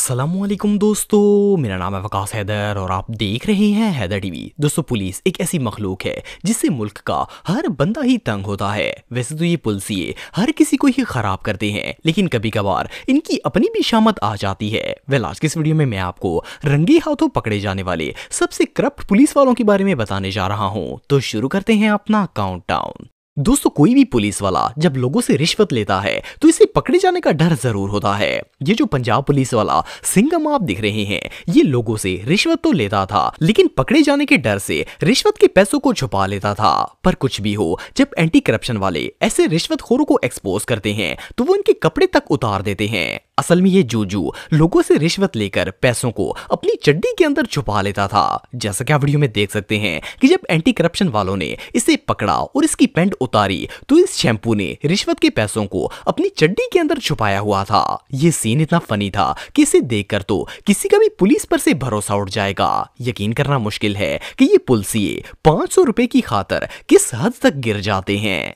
अस्सलामुअलैकुम दोस्तों, मेरा नाम है वकास हैदर और आप देख रहे हैं हैदर टीवी। दोस्तों, पुलिस एक ऐसी मखलूक है जिससे मुल्क का हर बंदा ही तंग होता है। वैसे तो ये पुलिसिये हर किसी को ही खराब करते हैं, लेकिन कभी कभार इनकी अपनी भी शामत आ जाती है। वेल, आज की इस वीडियो में मैं आपको रंगे हाथों पकड़े जाने वाले सबसे करप्ट पुलिस वालों के बारे में बताने जा रहा हूँ। तो शुरू करते हैं अपना काउंटडाउन। दोस्तों, कोई भी पुलिस वाला जब लोगों से रिश्वत लेता है तो इसे पकड़े जाने का डर जरूर होता है। ये जो पंजाब पुलिस वाला सिंघम आप दिख रहे हैं, ये लोगों से रिश्वत तो लेता था, लेकिन पकड़े जाने के डर से रिश्वत के पैसों को छुपा लेता था। पर कुछ भी हो, जब एंटी करप्शन वाले ऐसे रिश्वतखोरों को एक्सपोज करते हैं तो वो इनके कपड़े तक उतार देते हैं। असल में ये जूजू लोगों से रिश्वत लेकर पैसों को अपनी चड्डी के अंदर छुपा लेता था। जैसा कि आप वीडियो में देख सकते हैं कि जब एंटी करप्शन वालों ने इसे पकड़ा और इसकी पैंट उतारी तो इस शैम्पू ने रिश्वत के पैसों को अपनी चड्डी के अंदर छुपाया हुआ था। ये सीन इतना फनी था कि इसे देखकर तो किसी का भी पुलिस पर से भरोसा उठ जाएगा। यकीन करना मुश्किल है कि ये पुलिसिये 500 रुपए की खातिर किस हद तक गिर जाते हैं।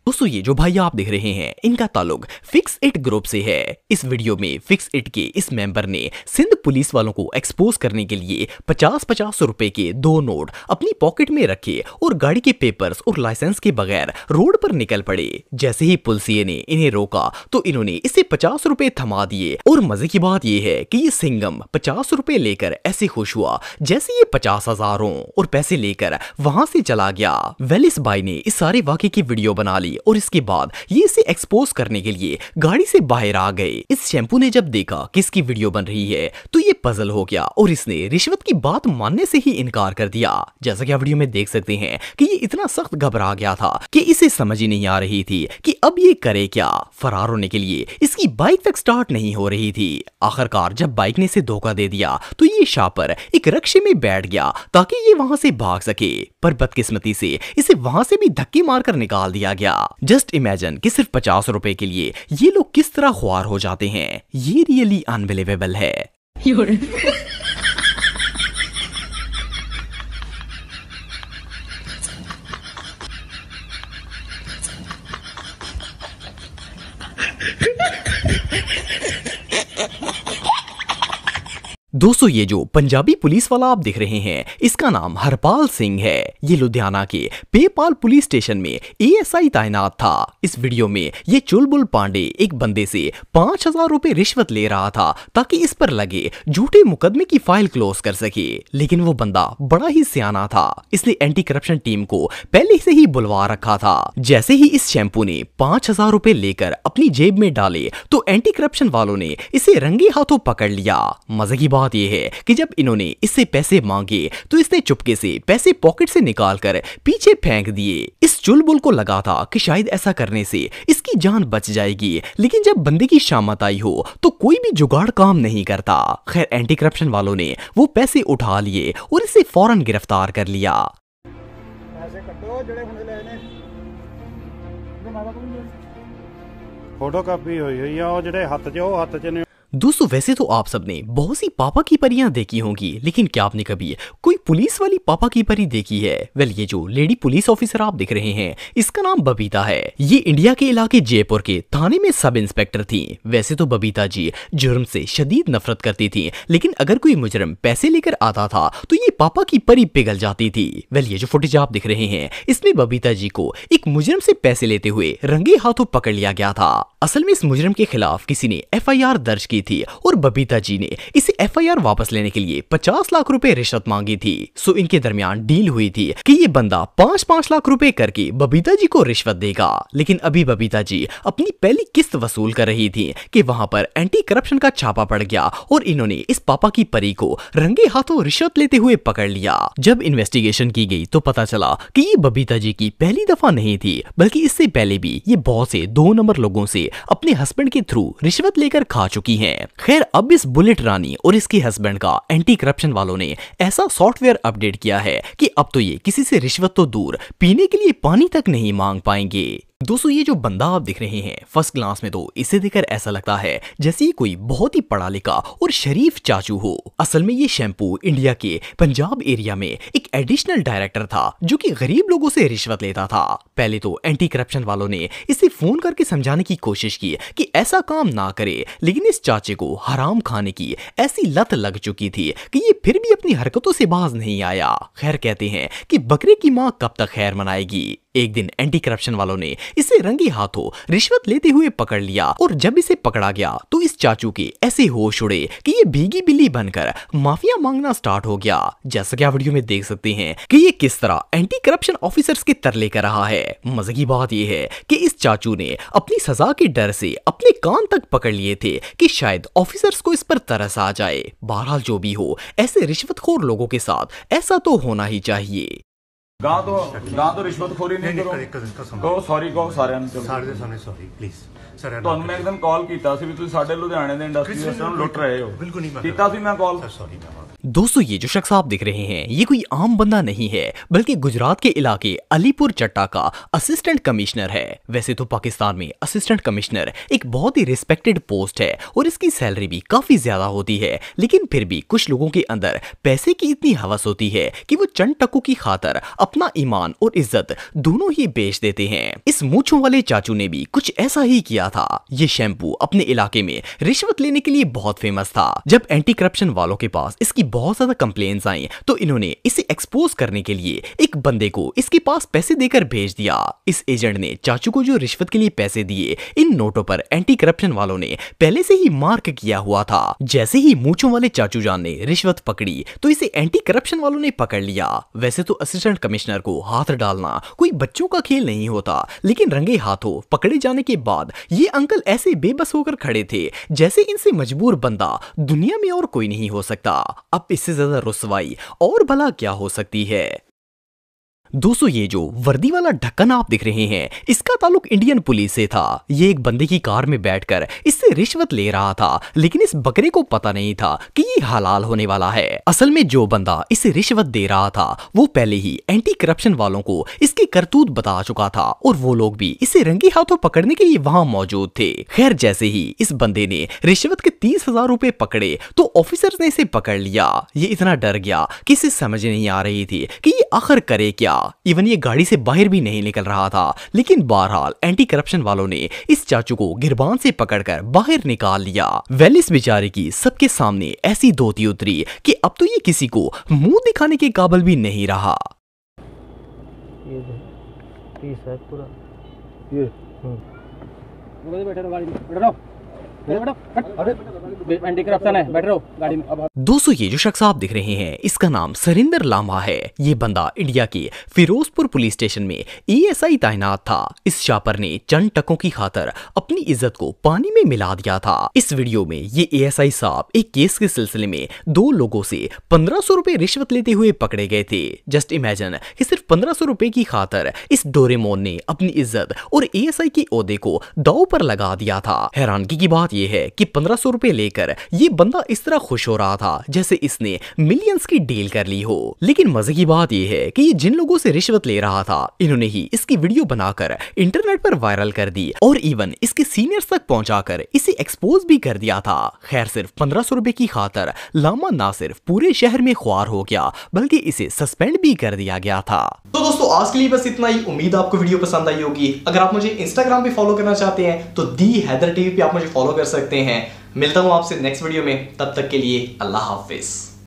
दोस्तों, ये जो भाई आप देख रहे हैं, इनका ताल्लुक फिक्स इट ग्रुप से है। इस वीडियो में फिक्स इट के इस मेंबर ने सिंध पुलिस वालों को एक्सपोज करने के लिए 50-50 रुपए के 2 नोट अपनी पॉकेट में रखे और गाड़ी के पेपर्स और लाइसेंस के बगैर रोड पर निकल पड़े। जैसे ही पुलिसिये ने इन्हें रोका तो इन्होंने इसे 50 रुपए थमा दिए। और मजे की बात यह है कि ये सिंघम 50 रुपए लेकर ऐसे खुश हुआ जैसे ये 50,000 हो और पैसे लेकर वहां से चला गया। वेल, इस भाई ने इस सारे वाकये की वीडियो बना ली और इसके बाद ये इसे एक्सपोज करने के लिए गाड़ी से बाहर आ गए। इस शैम्पू ने जब देखा कि इसकी वीडियो बन रही है तो ये पजल हो गया और इसने रिश्वत की बात मानने से ही इनकार कर दिया। जैसा कि आप वीडियो में देख सकते हैं कि ये इतना सख्त घबरा गया था कि इसे समझ ही नहीं आ रही थी कि अब ये करे क्या। फरार होने के लिए इसकी बाइक तक स्टार्ट नहीं हो रही थी। आखिरकार जब बाइक ने इसे धोखा दे दिया तो ये शापर एक रक्शे में बैठ गया ताकि ये वहां से भाग सके। पर बदकिस्मती से इसे वहां से भी धक्के मारकर निकाल दिया गया। जस्ट इमेजिन कि सिर्फ 50 रुपए के लिए ये लोग किस तरह ख्वार हो जाते हैं। ये रियली अनबिलीवेबल है। दोस्तों, ये जो पंजाबी पुलिस वाला आप देख रहे हैं, इसका नाम हरपाल सिंह है। ये लुधियाना के पेपाल पुलिस स्टेशन में एएसआई तैनात था। इस वीडियो में ये चुलबुल पांडे एक बंदे से 5,000 रुपए रिश्वत ले रहा था ताकि इस पर लगे झूठे मुकदमे की फाइल क्लोज कर सके। लेकिन वो बंदा बड़ा ही सियाना था, इसलिए एंटी करप्शन टीम को पहले से ही बुलवा रखा था। जैसे ही इस शैम्पू ने 5,000 रुपए लेकर अपनी जेब में डाले तो एंटी करप्शन वालों ने इसे रंगे हाथों पकड़ लिया। मजे की बात यह है कि जब इन्होंने इससे पैसे मांगे तो इसने चुपके से पैसे पॉकेट से निकालकर पीछे फेंक दिए। इस चुलबुल को लगा था कि शायद ऐसा करने से इसकी जान बच जाएगी, लेकिन जब बंदे की शामत आई हो तो कोई भी जुगाड़ काम नहीं करता। खैर, एंटी करप्शन वालों ने वो पैसे उठा लिए और इसे फौरन गिरफ्तार कर लिया। फोटो कापी हुई है या जेडे हाथ च ओ हाथ च ने। दोस्तों, वैसे तो आप सबने बहुत सी पापा की परियां देखी होंगी, लेकिन क्या आपने कभी कोई पुलिस वाली पापा की परी देखी है? वेल, ये जो लेडी पुलिस ऑफिसर आप दिख रहे हैं, इसका नाम बबीता है। ये इंडिया के इलाके जयपुर के थाने में सब इंस्पेक्टर थी। वैसे तो बबीता जी जुर्म से शदीद नफरत करती थी, लेकिन अगर कोई मुजरिम पैसे लेकर आता था तो ये पापा की परी पिघल जाती थी। वेल, ये जो फुटेज आप दिख रहे हैं, इसमें बबीता जी को एक मुजरिम से पैसे लेते हुए रंगे हाथों पकड़ लिया गया था। असल में इस मुजरिम के खिलाफ किसी ने FIR दर्ज की थी और बबीता जी ने इसे FIR वापस लेने के लिए 50 लाख रुपए रिश्वत मांगी थी। सो इनके दरमियान डील हुई थी कि ये बंदा 5-5 लाख रुपए करके बबीता जी को रिश्वत देगा। लेकिन अभी बबीता जी अपनी पहली किस्त वसूल कर रही थी कि वहां पर एंटी करप्शन का छापा पड़ गया और इन्होंने इस पापा की परी को रंगे हाथों रिश्वत लेते हुए पकड़ लिया। जब इन्वेस्टिगेशन की गई तो पता चला कि ये बबीता जी की पहली दफा नहीं थी, बल्कि इससे पहले भी ये बहुत से 2 नंबर लोगों से अपने हस्बैंड के थ्रू रिश्वत लेकर खा चुकी हैं। खैर, अब इस बुलेट रानी और इसके हस्बैंड का एंटी करप्शन वालों ने ऐसा सॉफ्टवेयर अपडेट किया है कि अब तो ये किसी से रिश्वत तो दूर पीने के लिए पानी तक नहीं मांग पाएंगे। दोस्तों ये जो बंदा आप दिख रहे हैं फर्स्ट क्लास में, तो इसे देखकर ऐसा लगता है जैसे ये कोई बहुत ही पढ़ा लिखा और शरीफ चाचू हो। असल में ये शैम्पू इंडिया के पंजाब एरिया में एक एडिशनल डायरेक्टर था जो कि गरीब लोगों से रिश्वत लेता था। पहले तो एंटी करप्शन वालों ने इसे फोन करके समझाने की कोशिश की कि ऐसा काम ना करे, लेकिन इस चाचे को हराम खाने की ऐसी लत लग चुकी थी कि ये फिर भी अपनी हरकतों से बाज नहीं आया। खैर कहते हैं कि बकरे की मां कब तक खैर मनाएगी। एक दिन एंटी करप्शन वालों ने इसे रंगे हाथों रिश्वत लेते हुए पकड़ लिया और जब इसे पकड़ा गया तो इस चाचू के ऐसे होश उड़े कि ये भीगी बिल्ली बनकर माफिया मांगना स्टार्ट हो गया। जैसा कि आप वीडियो में देख सकते हैं कि ये किस तरह एंटी करप्शन ऑफिसर्स के तरले कर रहा है। मजे की बात यह है कि इस चाचू ने अपनी सजा के डर से अपने कान तक पकड़ लिए थे कि शायद ऑफिसर्स को इस पर तरस आ जाए। बहरहाल जो भी हो, ऐसे रिश्वतखोर लोगों के साथ ऐसा तो होना ही चाहिए। गां तो रिश्वतखोरी नहीं करो। ਕਹੋ ਸੌਰੀ ਕਹੋ ਸਾਰਿਆਂ ਨੂੰ। ਸਾਰੇ ਦੇ ਸਾਹਮਣੇ ਸੌਰੀ ਪਲੀਜ਼ ਸਰ। ਤੁਹਾਨੂੰ ਮੈਂ ਇੱਕਦਮ ਕਾਲ ਕੀਤਾ ਸੀ ਵੀ ਤੁਸੀਂ ਸਾਡੇ ਲੁਧਿਆਣੇ ਦੇ ਇੰਡਸਟਰੀ ਨੂੰ ਲੁੱਟ ਰਹੇ ਹੋ। ਬਿਲਕੁਲ ਨਹੀਂ ਕੀਤਾ ਸੀ ਮੈਂ ਕਾਲ। Sorry ma'am. दोस्तों ये जो शख्स आप दिख रहे हैं ये कोई आम बंदा नहीं है, बल्कि गुजरात के इलाके अलीपुर चट्टा का असिस्टेंट कमिश्नर है। वैसे तो पाकिस्तान में असिस्टेंट कमिश्नर एक बहुत ही रिस्पेक्टेड पोस्ट है और इसकी सैलरी भी काफी ज्यादा होती है, लेकिन फिर भी कुछ लोगों के अंदर पैसे की इतनी हवस होती है कि वो चंद टकों की खातर अपना ईमान और इज्जत दोनों ही बेच देते हैं। इस मूंछों वाले चाचू ने भी कुछ ऐसा ही किया था। ये शैम्पू अपने इलाके में रिश्वत लेने के लिए बहुत फेमस था। जब एंटी करप्शन वालों के पास इसकी बहुत ज्यादा कंप्लेंट्स आई तो इन्होंने इसे एक्सपोज करने के लिए एक बंदे को इसके पास पैसे देकर भेज दिया। इस एजेंट ने चाचू को जो रिश्वत के लिए पैसे दिए, इन नोटों पर एंटी करप्शन वालों ने पहले से ही मार्क किया हुआ था। जैसे ही मूंछों वाले चाचू जान ने रिश्वत पकड़ी तो इसे एंटी करप्शन वालों ने पकड़ लिया। वैसे तो असिस्टेंट कमिश्नर को हाथ डालना कोई बच्चों का खेल नहीं होता, लेकिन रंगे हाथों पकड़े जाने के बाद ये अंकल ऐसे बेबस होकर खड़े थे जैसे इनसे मजबूर बंदा दुनिया में और कोई नहीं हो सकता। अब इससे ज्यादा रुसवाई और भला क्या हो सकती है। दोस्तों ये जो वर्दी वाला ढक्कन आप दिख रहे हैं इसका ताल्लुक इंडियन पुलिस से था। ये एक बंदे की कार में बैठकर इससे रिश्वत ले रहा था, लेकिन इस बकरे को पता नहीं था कि ये हलाल होने वाला है। असल में जो बंदा इसे रिश्वत दे रहा था वो पहले ही एंटी करप्शन वालों को इसके करतूत बता चुका था और वो लोग भी इसे रंगे हाथों पकड़ने के लिए वहां मौजूद थे। खैर जैसे ही इस बंदे ने रिश्वत के 30,000 रुपए पकड़े तो ऑफिसर्स ने इसे पकड़ लिया। ये इतना डर गया कि इसे समझ नहीं आ रही थी कि ये आखिर करे क्या। इवन ये गाड़ी से बाहर भी नहीं निकल रहा था, लेकिन बहरहाल एंटी करप्शन वालों ने इस चाचू को गिरबान से पकड़कर बाहर निकाल लिया। वेल इस बेचारे की सबके सामने ऐसी धोती उतरी कि अब तो ये किसी को मुंह दिखाने के काबिल भी नहीं रहा। ये पीस है पूरा ये बैठे रहो गाड़ी में, बैठ रहो। एंटी करप्शन है, बैठ रहो गाड़ी में। दोस्तों ये जो शख्स आप दिख रहे हैं इसका नाम सरिंदर लामा है। ये बंदा इंडिया के फिरोजपुर पुलिस स्टेशन में एएसआई तैनात था। इस शापर ने चंद टकों की खातर अपनी इज्जत को पानी में मिला दिया था। इस वीडियो में ये एएसआई साहब एक केस के सिलसिले में 2 लोगों से 1500 रुपए रिश्वत लेते हुए पकड़े गए थे। जस्ट इमेजिन कि सिर्फ 1500 रुपए की खातर इस डोरेमोन ने अपनी इज्जत और एएसआई के ओहदे को दांव पर लगा दिया था। हैरानगी की बात यह है कि 1500 रुपए लेकर ये बंदा इस तरह खुश हो रहा था जैसे इसने मिलियंस की डील कर ली हो। लेकिन मजे की बात यह है कि ये जिन लोगों से रिश्वत ले रहा था इन्होंने ही इसकी वीडियो बनाकर इंटरनेट पर वायरल कर दी और इवन इसके सीनियर्स तक पहुंचाकर इसे एक्सपोज भी कर दिया था। खैर सिर्फ 1500 रुपए की खातर लामा ना सिर्फ पूरे शहर में ख्वार हो गया बल्कि इसे सस्पेंड भी कर दिया गया था। तो दोस्तों आज के लिए बस इतना ही। उम्मीद आपको वीडियो पसंद आई होगी। अगर आप मुझे इंस्टाग्राम पे फॉलो करना चाहते हैं तो दी हैदर टीवी पे आप मुझे फॉलो कर सकते हैं। मिलता हूं आपसे नेक्स्ट वीडियो में, तब तक के लिए अल्लाह हाफिज।